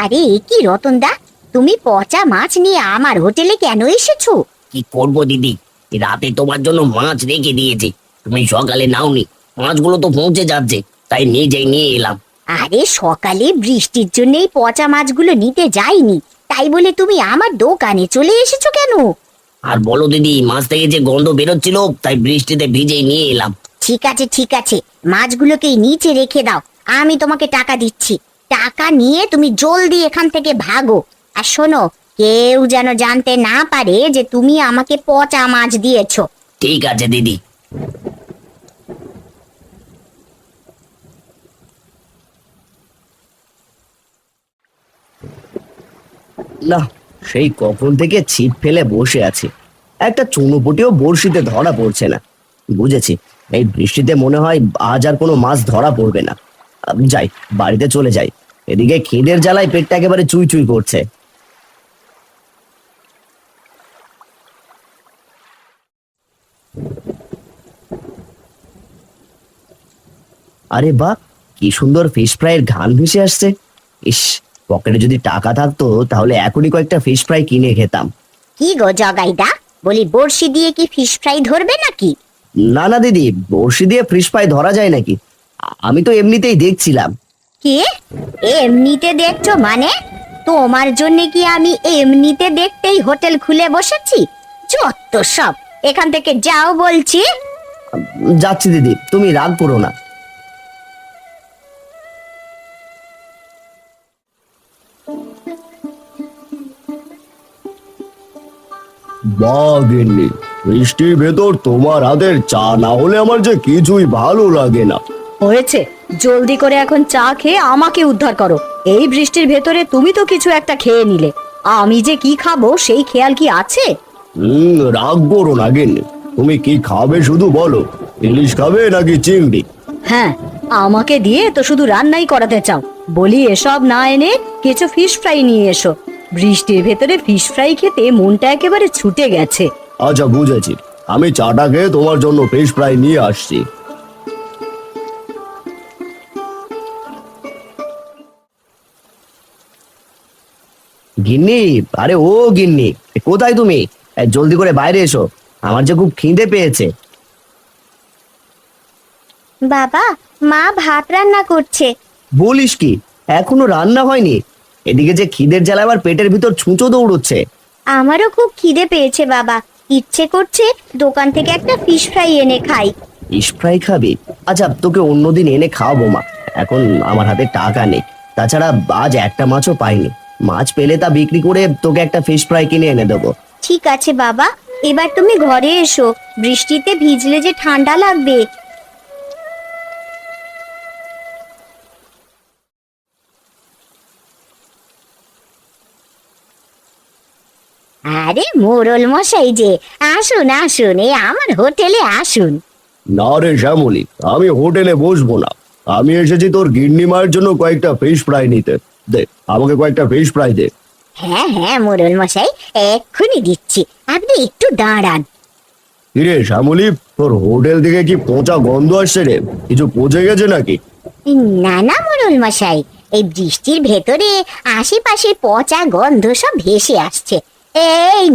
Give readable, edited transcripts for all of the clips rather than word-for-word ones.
আরে এ কি রতনদা, তুমি পচা মাছ নিয়ে আমার হোটেলে কেন এসেছো? কি করবো দিদি, রাতে তোমার জন্য মাছ রেখে দিয়েছি, তুমি সকালে নাওনি। মাছগুলো তো পৌঁছে যাচ্ছে, তাই নিজেই নিয়ে এলাম। আরে সকালে বৃষ্টির জন্যই পচা মাছগুলো নিতে যাইনি, তাই বলে তুমি আমার দোকানে চলে এসেছো কেন? আর বলো দিদি, মাছ থেকে যে গন্ধ বেরোচ্ছিল, তাই বৃষ্টিতে ভিজেই নিয়ে এলাম। ঠিক আছে ঠিক আছে, মাছগুলোকে নিচে রেখে দাও, আমি তোমাকে টাকা দিচ্ছি। টাকা নিয়ে তুমি জলদি এখান থেকে ভাগো। আর শোনো, কেউ যেন জানতে না পারে যে তুমি আমাকে পচা মাছ দিয়েছো। ঠিক আছে দিদি। না, সেই কখন থেকে ছিপ ফেলে বসে আছি, একটা চুনোপুটিও বড়শিতে ধরা পড়ছে না। বুঝেছি, এই বৃষ্টিতে মনে হয় আজ আর কোনো মাছ ধরা পড়বে না। যাই, বাড়িতে চলে যাই। এদিকে খিদের জ্বালায় পেটটা একেবারে চুই চুই করছে। আরে বাহ, কি সুন্দর ফিশ ফ্রাইয়ের ঘ্রাণ ভেসে আসছে। ইস, পকেটে যদি টাকা থাকতো তাহলে এখনই কয়েকটা ফিশ ফ্রাই কিনে খেতাম। কি গো জগাইদা, বলি বড়শি দিয়ে কি ফিশ ফ্রাই ধরবে নাকি? না না দিদি, বড়শি দিয়ে ফিশ ফ্রাই ধরা যায় নাকি? আমি তো এমনিতেই দেখছিলাম। কি এমনিতে দেখছো মানে? তোমার জন্য কি আমি এমনিতে দেখতেই হোটেল খুলে বসেছি? যত সব, এখান থেকে যাও বলছি। যাচ্ছি দিদি, তুমি রাগ করো না। বাহ গিন্নি, বৃষ্টির ভেতর তোমার হাতের চা না হলে আমার যে কিছুই ভালো লাগে না। হয়েছে, জলদি করে এখন চা খেয়ে আমাকে উদ্ধার করো। এই বৃষ্টির ভেতরে তুমি তো কিছু একটা খেয়ে নিলে, আমি যে কি খাবো সেই খেয়াল কি আছে? রাগ করো না গিন্নি, তুমি কি খাবে শুধু বলো। ইলিশ খাবে নাকি চিংড়ি? হ্যাঁ, আমাকে দিয়ে তো শুধু রান্নাই করাতে চাও। বলি এসব না এনে কিছু ফিশ ফ্রাই নিয়ে এসো। বৃষ্টির ভেতরে ফিশ ফ্রাই খেতে মনটা একেবারে ছুটে গেছে। আচ্ছা বুঝেছি, আমি চাটা খেয়ে তোমার জন্য ফিশ ফ্রাই নিয়ে আসছি। গিন্নি, আরে ও গিন্নি, কোথায় তুমি? জলদি করে বাইরে এসো, আমার যে খুব খিদে পেয়েছে। বাবা, মা ভাত রান্না করছে। বলিস কি, এখনো রান্না হয়নি? এদিকে যে খিদের জ্বালা আবার পেটের ভিতর ছুঁচো দৌড়চ্ছে। আমারও খুব খিদে পেয়েছে বাবা, ইচ্ছে করছে দোকান থেকে একটা ফিশ ফ্রাই এনে খাই। ফিশ ফ্রাই খাবি? আচ্ছা, তোকে অন্যদিন এনে খাওয়াবো মা, এখন আমার হাতে টাকা নেই। তাছাড়া আজ একটা মাছও পাইনি, মাছ পেলে তা বিক্রি করে তোকে একটা ফিশ ফ্রাই কিনে এনে দেবো। ঠিক আছে বাবা, এবার তুমি ঘরে এসো, বৃষ্টিতে ভিজলে যে ঠান্ডা লাগবে। আরে মোড়ল মশাই যে, আসুন আসুন, এই আমার হোটেলে আসুন। না রে শ্যামলি, আমি হোটেলে বসবো না। আমি এসেছি তোর গিন্নি মায়ের জন্য কয়েকটা ফিশ ফ্রাই নিতে। দে, আমাকে কয়েকটা ফিশ ফ্রাই দে। হ্যাঁ হ্যাঁ মোড়ল মশাই, এক্ষুনি দিচ্ছি, আপনি একটু দাঁড়ান। কিরে শ্যামলি, তোর হোটেল থেকে কি পচা গন্ধ আসছে রে? কিছু পচে গেছে নাকি? না না মোড়ল মশাই, এই বৃষ্টির ভেতরে আশেপাশের পচা গন্ধ সব ভেসে আসছে। এই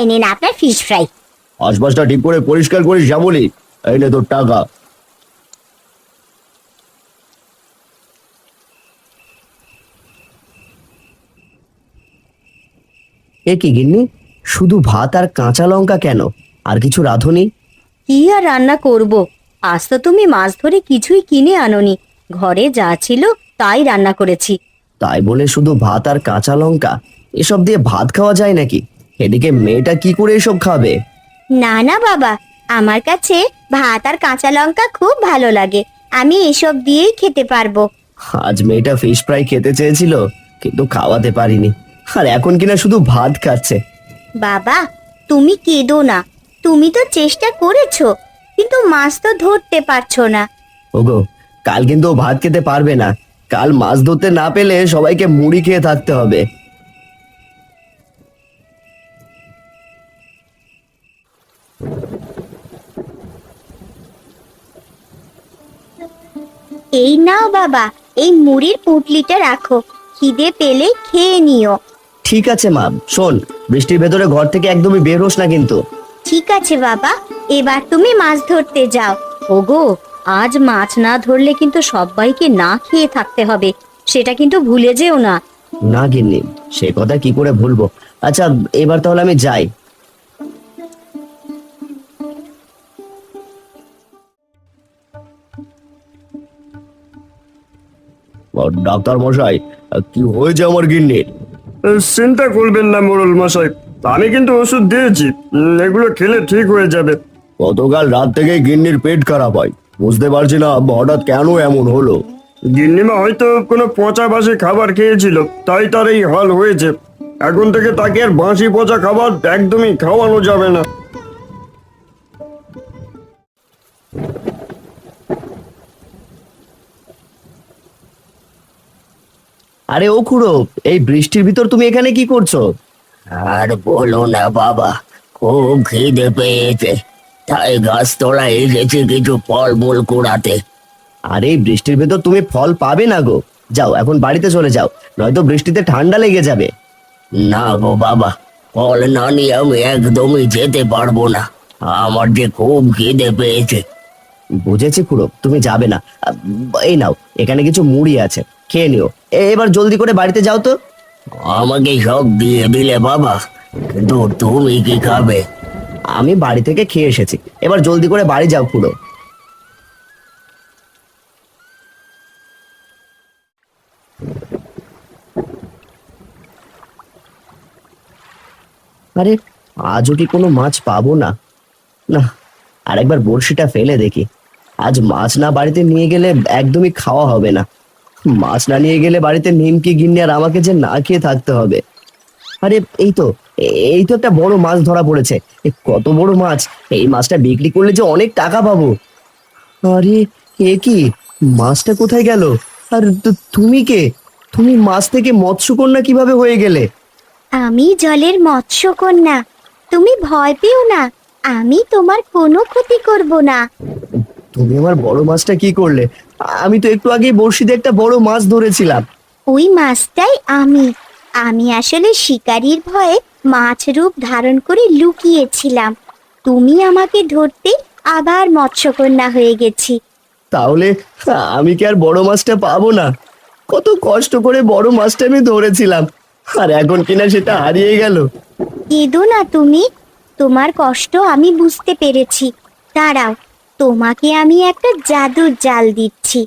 নিন আপনার ফিশ ফ্রাই। আশপাশটা ঠিক করে পরিষ্কার করিস শ্যামলি। এই নে তোর টাকা। এ কি গিন্নি, শুধু ভাত আর কাঁচা লঙ্কা কেন? আর কিছু রাঁধুনি? কি আর রান্না করব? আজ তো তুমি মাছ ধরে কিছুই কিনে আনোনি, ঘরে যা ছিল তাই রান্না করেছি। তাই বলে শুধু ভাত আর কাঁচা লঙ্কা? এসব দিয়ে ভাত খাওয়া যায় নাকি? এদিকে মেয়েটা কি করে এসব খাবে? না না বাবা, আমার কাছে ভাত আর কাঁচা লঙ্কা খুব ভালো লাগে, আমি এসব দিয়েই খেতে পারবো। আজ মেয়েটা ফিশ ফ্রাই খেতে চেয়েছিল, কিন্তু খাওয়াতে পারিনি, আর এখন কিনা শুধু ভাত খাচ্ছে। বাবা, তুমি কেঁদো না, তুমি তো চেষ্টা করেছো, কিন্তু মাছ তো ধরতে পারছো না। ওগো, কাল কিন্তু ও ভাত খেতে পারবে না। কাল মাছ ধরতে না পেলে সবাইকে মুড়ি খেয়ে থাকতে হবে। এই নাও বাবা, এই মুড়ির পুঁটলিটা রাখো, খিদে পেলে খেয়ে নিও। ঠিক আছে মা, শোন, বৃষ্টির ভেতরে ঘর থেকে একদমই বের হোস না কিন্তু। ঠিক আছে বাবা, এবার তুমি মাছ ধরতে যাও। ওগো, আজ মাছ না ধরলে কিন্তু সবাইকে না খেয়ে থাকতে হবে, সেটা কিন্তু ভুলে যেও না। না গিন্নি, সে কথা কি করে ভুলবো। আচ্ছা, এবার তাহলে আমি যাই। ডাক্তার মশাই, কি হয়েছে আমার গিন্নির? চিন্তা করবেন না মোড়ল মশাই, আমি কিন্তু ওষুধ দিয়েছি, এগুলো খেলে ঠিক হয়ে যাবে। গতকাল রাত থেকে গিন্নির পেট খারাপ হয়, বুঝতে পারছি না হঠাৎ কেন এমন হলো। গিন্নিমা হয়তো কোনো পচা বাসি খাবার খেয়েছিল, তাই তার এই হাল হয়েছে। এখন থেকে তাকে আর বাসি পচা খাবার একদমই খাওয়ানো যাবে না। আরে ও খুড়ো, এই বৃষ্টির ভিতর তুমি এখানে কি করছো? আর বলো না বাবা, খুব খিদে পেয়েছে, তাই গাছতলায় এসেছি কিছু ফলমূল কুড়াতে। আরে এই বৃষ্টির ভেতর তুমি ফল পাবে না গো, যাও এখন বাড়িতে চলে যাও, নয়তো বৃষ্টিতে ঠান্ডা লেগে যাবে। না গো বাবা, ফল না নিয়ে আমি একদমই যেতে পারবো না, আমার যে খুব খিদে পেয়েছে। বুঝেছি খুড়ো, তুমি যাবে না। এই নাও, এখানে কিছু মুড়ি আছে, খেয়ে নিও। এবার জলদি করে বাড়িতে যাও তো। আমাকে সব দিয়ে দিলে বাবা, কিন্তু তুমি কি খাবে? আমি বাড়ি থেকে খেয়ে এসেছি, এবার জলদি করে বাড়ি যাও খুড়ো। আরে আজও কি কোনো মাছ পাবো না? না, আরেকবার বড়শিটা ফেলে দেখি। আজ মাছ না বাড়িতে নিয়ে গেলে একদমই খাওয়া হবে না। মাছ না নিয়ে গেলে বাড়িতে নিমকি গিন্নি আর আমাকে যে না খেয়ে থাকতে হবে। আরে এই তো একটা বড় মাছ ধরা পড়েছে। কত বড় মাছ! এই মাছটা বিক্রি করলে যে অনেক টাকা পাবো। আরে এ কি, মাছটা কোথায় গেল? আর তুমি কে? তুমি মাছ থেকে মৎস্যকন্যা কিভাবে হয়ে গেলে? আমি জলের মৎস্যকন্যা, তুমি ভয় পেও না, আমি তোমার কোনো ক্ষতি করব না। তুমি আমার বড় মাছটা কি করলে? আমি তো একটু আগেই বড়শিতে একটা বড় মাছ ধরেছিলাম। ওই মাছটাই আমি। আমি আসলে শিকারীর ভয়ে মাছ রূপ ধারণ করে লুকিয়েছিলাম। তুমি আমাকে ধরতে আবার মৎস্যকন্যা হয়ে গেছি। তাহলে আমি কি আর বড় মাছটা পাবো না? কত কষ্ট করে বড় মাছটা আমি ধরেছিলাম, আর এখন কিনা সেটা হারিয়ে গেল। কেঁদো না তুমি, তোমার কষ্ট আমি বুঝতে পেরেছি। দাঁড়াও, তোমাকে আমি একটা জাদুর জাল দিচ্ছি।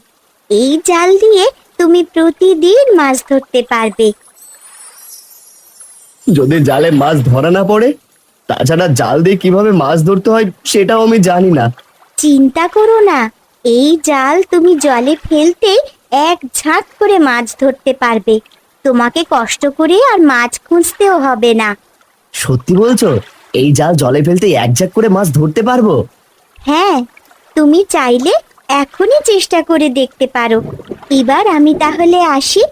এই জাল দিয়ে তুমি প্রতিদিন মাছ ধরতে পারবে। যদি জালে মাছ ধরা না পড়ে? তাছাড়া জাল দিয়ে কিভাবে মাছ ধরতে হয় সেটাও আমি জানি না। চিন্তা করো না, এই জাল তুমি জলে ফেলতে এক ঝাঁক করে মাছ ধরতে পারবে। তোমাকে কষ্ট করে আর মাছ খুঁজতেও হবে না। সত্যি বলছো? এই জাল জলে ফেলতে এক ঝাঁক করে মাছ ধরতে পারবো? হ্যাঁ, তুমি চাইলে এখনই চেষ্টা করে দেখতে পারো। এবার আমি তাহলে আসি,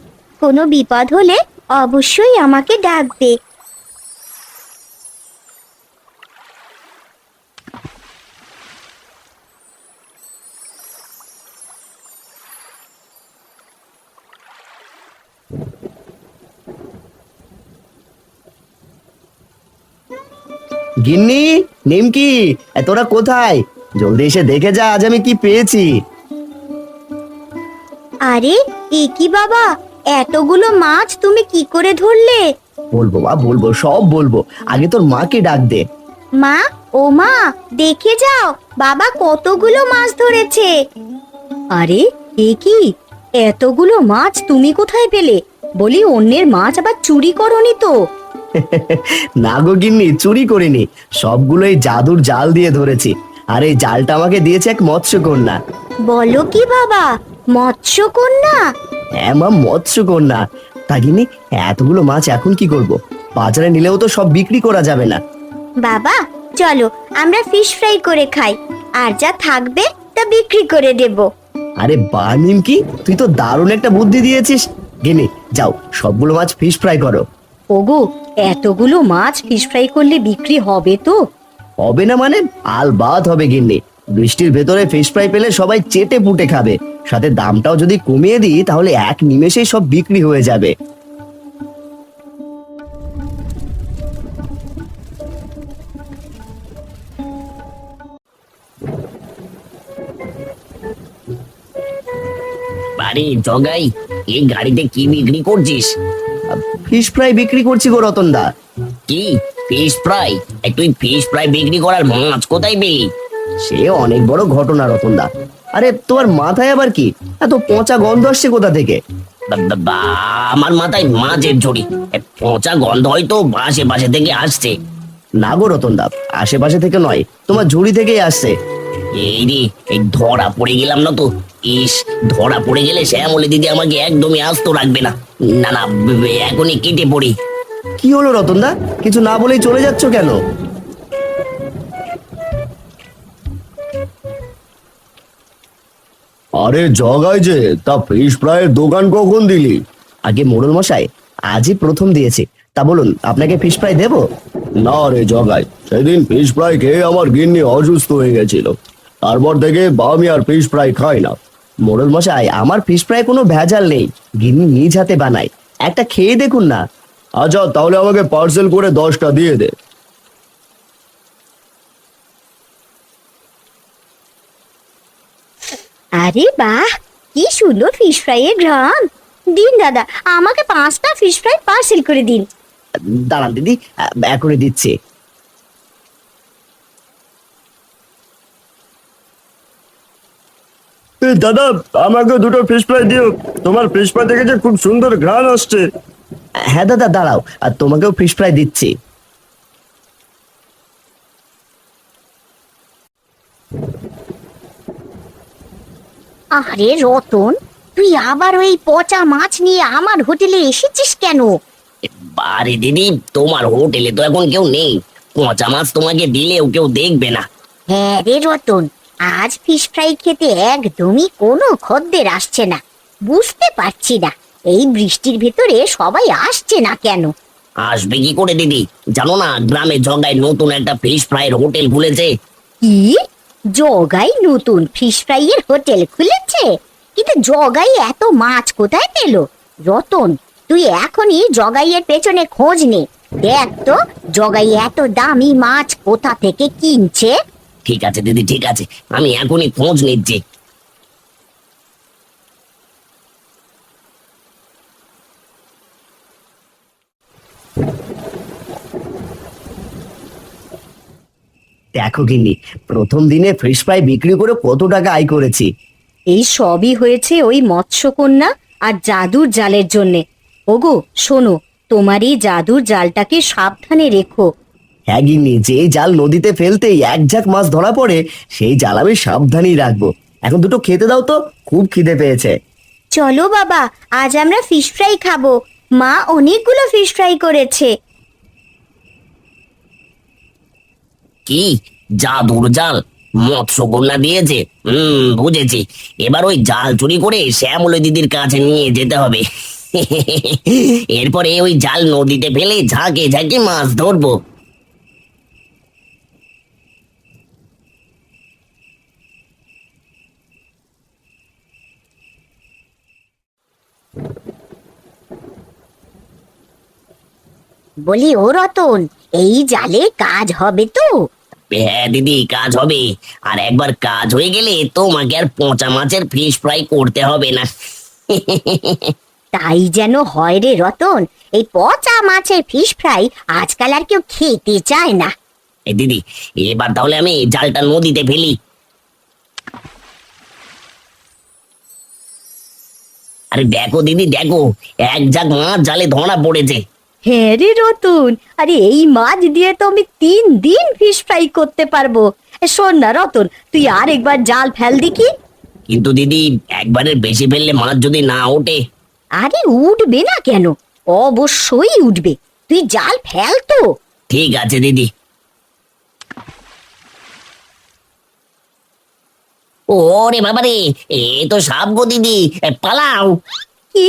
কোনো বিপদ হলে অবশ্যই আমাকে ডাকবে। গিন্নি, নিমকি, তোরা কোথায়? জলদি এসে দেখে যা আজ আমি কি পেয়েছি। আরে এ কি বাবা, এতগুলো মাছ তুমি কি করে ধরলে? বলবো বা বলবো, সব বলবো। আগে তোর মাকে ডাক দে। মা, ও মা, দেখে যাও, বাবা কতগুলো মাছ ধরেছে। আরে এ কি, এতগুলো মাছ তুমি কোথায় পেলে? বলি অন্যের মাছ আবার চুরি করনি তো? না গো গিন্নি, চুরি করিনি, সবগুলোই জাদুর জাল দিয়ে ধরেছি। আর এই জালটা আমাকে দিয়েছে এক মৎস্যকন্যা। বলো কি বাবা, মৎস্যকন্যা? হ্যাঁ মা, মৎস্যকন্যা। তা গিন্নি, এতগুলো মাছ এখন কি করব? বাজারে নিলেও তো সব বিক্রি করা যাবে না। বাবা চলো, আমরা ফিশ ফ্রাই করে খাই, আর যা থাকবে তা বিক্রি করে দেব। আরে বাহ নিমকি, তুই তো দারুণ একটা বুদ্ধি দিয়েছিস। গিন্নি যাও, সবগুলো মাছ ফিশ ফ্রাই করো। ওগো, এতগুলো মাছ ফিশ ফ্রাই করলে বিক্রি হবে তো? হবে না মানে? আলবাত হবে গিন্নি। বৃষ্টির ভেতরে ফিশ ফ্রাই পেলে সবাই চেটে পুটে খাবে। সাথে দামটাও যদি কমিয়ে দিই তাহলে এক নিমেষেই সব বিক্রি হয়ে যাবে। আরে জগাই, এই গাড়িতে কি বিক্রি করছিস? ফিশ ফ্রাই বিক্রি করছি গো রতন দা। কি ফিশ ফ্রাই? তুই ফিশ ফ্রাই বিক্রি করার মাছ কোথায় পেলি? সে অনেক বড় ঘটনা রতন দা। আরে তোমার মাথায় আবার কি এত পচা গন্ধ আসছে কোথা থেকে? আমার মাথায় মাছের ঝুড়ি, পচা গন্ধ হয়তো আশেপাশে থেকে আসছে। না গো রতন দা, আশেপাশে থেকে নয়, তোমার ঝুড়ি থেকেই আসছে। এই রে, এই ধরা পড়ে গেলাম না তো। ইস, ধরা পড়ে গেলে শ্যামলী দিদি আমাকে একদমই আস্ত রাখবে না। না না, এখনই কেটে পড়ি। কি হলো রতন দা, কিছু না বলেই চলে যাচ্ছ কেন? আরে জগাই যে, তা ফিশ ফ্রাইয়ের দোকান কখন দিলি? আগে মোড়ল মশাই, আজই প্রথম দিয়েছি। তা বলুন, আপনাকে ফিশ ফ্রাই দেবো? না রে জগাই, সেদিন ফিশ ফ্রাই খেয়ে আমার গিন্নি অসুস্থ হয়ে গেছিল। তারপর থেকে আমি আর ফিশ ফ্রাই খাই না। মোড়ল মশাই, আমার ফিশ ফ্রাই কোনো ভেজাল নেই, গিন্নি নিজ হাতে বানায়, একটা খেয়ে দেখুন না। আচ্ছা, তাহলে আমাকে পার্সেল করে 10টা দিয়ে দে। আরে বাহ, কি সুন্দর ফিশ ফ্রাই এর ঘ্রাণ। দিন দাদা, আমাকে 5টা ফিশ ফ্রাই পার্সেল করে দিন। দাঁড়ান দিদি, এখনই দিচ্ছি। দাদা, আমাকে 2টো ফিশ ফ্রাই দিও। তোমার ফিশ ফ্রাই থেকে যে খুব সুন্দর ঘ্রাণ আসছে। হ্যাঁ দাদা, দাঁড়াও, আর তোমাকেও ফিশ ফ্রাই দিচ্ছি। আরে রতন, তুই আবার ওই পচা মাছ নিয়ে আমার হোটেলে এসেছিস কেন? আরে দিদি, তোমার হোটেলে তো এখন কেউ নেই। পচা মাছ তোমাকে দিলেও কেউ দেখবে না। হ্যাঁ রে রতন, আজ ফিশ ফ্রাই খেতে একদমই কোনো খদ্দের আসছে না। বুঝতে পারছি না এই বৃষ্টির ভেতরে সবাই আসছে না কেন। আসবে কি করে দিদি? জানো না, গ্রামে জগায় নতুন একটা ফিশ ফ্রাইয়ের হোটেল খুলেছে। কি? জগাই নতুন ফিশ ফ্রাই এর হোটেল খুলেছে? কিন্তু জগাই এত মাছ কোথায় পেল? রতন, তুই এখনই জগাইয়ের পেছনে খোঁজ নে, দেখ তো জগাই এত দামি মাছ কোথা থেকে কিনছে। ঠিক আছে দিদি, ঠিক আছে, আমি এখনই খোঁজ নিচ্ছি। দেখো গিন্নি, প্রথম দিনে ফিশ ফ্রাই বিক্রি করে কত টাকা আয় করেছি। এই সবই হয়েছে ওই মৎস্যকন্যা আর জাদুর জালের জন্যে। ওগো শোনো, তোমার এই জাদুর জালটাকে সাবধানে রেখো। হ্যাঁ গিন্নি, যে জাল নদীতে ফেলতেই এক ঝাঁক মাছ ধরা পড়ে, সেই জাল আমি সাবধানেই রাখবো। এখন দুটো খেতে দাও তো, খুব খিদে পেয়েছে। চলো বাবা, আজ আমরা ফিশ ফ্রাই খাবো। মা অনেকগুলো ফিশ ফ্রাই করেছে। কি জাদুর জাল মৎস্যকন্যা দিয়েছে? বুঝেছি। এবার ওই জাল চুরি করে শ্যামলী দিদির কাছে নিয়ে যেতে হবে। এরপরে ওই জাল নদীতে ফেলে ঝাঁকে ঝাঁকে মাছ ধরবো। বলি ও রতন, এই জালে কাজ হবে তো? হ্যাঁ দিদি, কাজ হবে। আর একবার কাজ হয়ে গেলে তোমাকে আর পচা মাছের ফিশ ফ্রাই করতে হবে না। তাই যেন হয় রে রতন, এই পচা মাছের ফিশ ফ্রাই আজকাল আর কেউ খেতে চায় না। এই দিদি, এবার তাহলে আমি জালটা নদীতে ফেলি। আরে দেখো দিদি, দেখো, এক ঝাঁক মাছ জালে ধরা পড়েছে। হ্যাঁ রে রতন, আরে এই মাছ দিয়ে তো আমি 3 দিন ফিশ ফ্রাই করতে পারবো। শোন না রতন, তুই আর একবার জাল ফেল দেখি। কিন্তু দিদি, একবারের বেশি ফেললে মাছ যদি না ওঠে? আরে উঠবে না কেন, অবশ্যই উঠবে। তুই জাল ফেল তো। ঠিক আছে দিদি। ওরে বাবারে, এ তো সাপ গো দিদি, পালাও। কি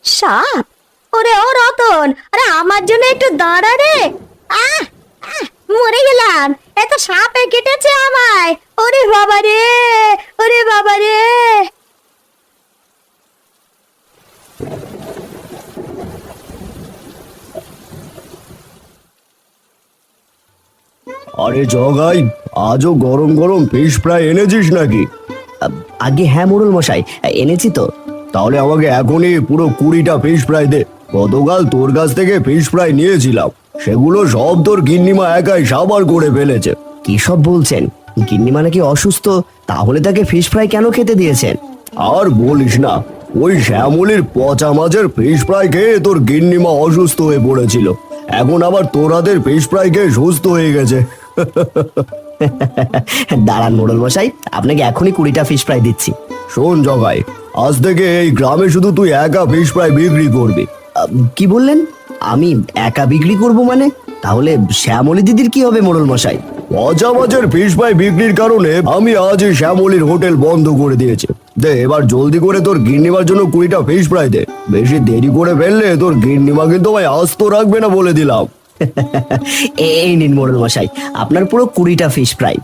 সাপ? ওরে ও রতন, আরে আমার জন্য একটু দাঁড়া রে। আহ আহ, মরে গেলাম, এত সাপে কেটেছে আমায়। ওরে বাবা রে, ওরে বাবা রে। আরে জগাই, আজও গরম গরম ফিশ ফ্রাই এনেছিস নাকি? আগে হ্যাঁ মোড়ল মশাই, এনেছি তো। তাহলে আমাকে এখনই পুরো 20টা ফিশ ফ্রাই দে। গতকাল তোর কাছ থেকে ফিশ ফ্রাই নিয়েছিলাম, সেগুলো সব তোর গিন্নিমা একাই সাবার করে ফেলেছে। কি সব বলছেন? গিন্নিমা নাকি অসুস্থ, তাহলে তাকে ফিশ ফ্রাই কেন খেতে দিয়েছেন? আর বলিস না, ওই শ্যামলির পচা মাছের ফিশ ফ্রাই খেয়ে তোর গিন্নিমা অসুস্থ হয়ে পড়েছিল, এখন আবার তোর হাতের ফিশ ফ্রাই খেয়ে সুস্থ হয়ে গেছে। দাঁড়ান মোড়ল মশাই, আপনাকে এখনই 20টা ফিশ ফ্রাই দিচ্ছি। শোন জগাই, আজ থেকে এই গ্রামে শুধু তুই একা ফিশ ফ্রাই বিক্রি করবি। কি বললেন? আমি একা বিক্রি করব মানে? তাহলে শ্যামলী দিদির কি হবে মোড়ল মশাই? পচা মাছের ফিশ ফ্রাই বিক্রির কারণে আমি আজই শ্যামলীর হোটেল বন্ধ করে দিয়েছি। দে এবার জলদি করে তোর গিন্নিমার জন্য 20টা ফিশ ফ্রাই দে। বেশি দেরি করে ফেললে তোর গিন্নিমা কিন্তু আমায় আস্ত রাখবে না বলে দিলাম। এই নিন মোড়ল মশাই, আপনার পুরো 20টা ফিশ ফ্রাই।